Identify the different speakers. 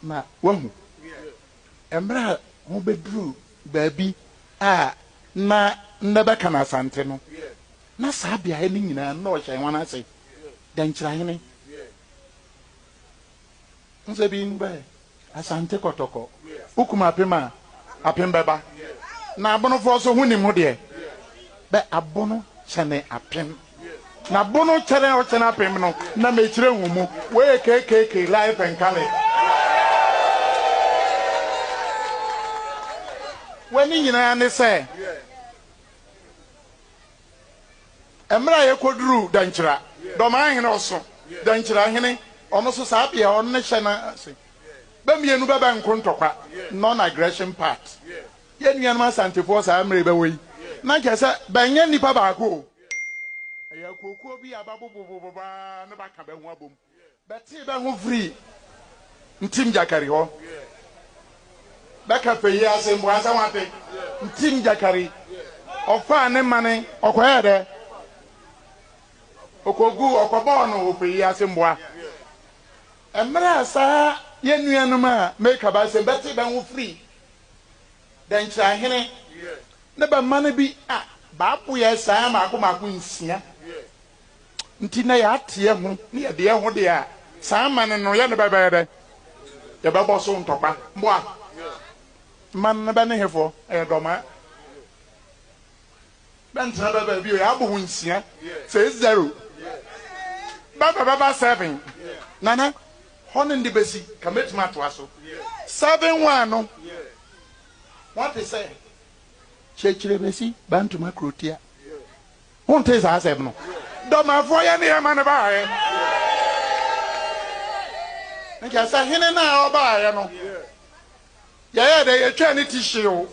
Speaker 1: na wahu emra ho bedru baabi a na ndabaka na Asante no na sabia he nyina na o hyen wana se dan kirahene nse bi nbe Asante kotoko ukuma apema apembeba na abono fo so hunim ho de be abono chene apem na abono chere o chene apem no na me kire humu we kekeke life and color wani nyina ne se emra ye koduru danchira do ma hene oso danchira hene ono so saapia ono ne hye na se ba mienu baba nkontokwa non aggression part ye nuanum Asante fo sa amre be wei na kese banye nipa ba ko ya kokuo bi ababobobo ba na baka be ho abom beti be ho free ntim jakari ho baka fe yi asembo asa wate ntim jakari ofa ne mane okoya de okogu okobo no ofe yi asembo a emra sa ye nuanum a make ba se beti be ho free dan chahene ne ba mane bi a ba po ye sa ma ko nsia nti na ya tie ho ne ye de ho de a sa mane no ye ne ba ba de ye ba bo so ntokpa mbo a man na ba ne hefo e doma ben tra ba bi o ya bo ho nsia say 0 ba 7 nana hono ndi besi kametuma to aso 7-1 no what is say chechire besi bantu makrotia honte za 7 no do ma fo ya ne ya ma ne ba he nka sa hene na oba ya no ya ya de ye twa ne tishie o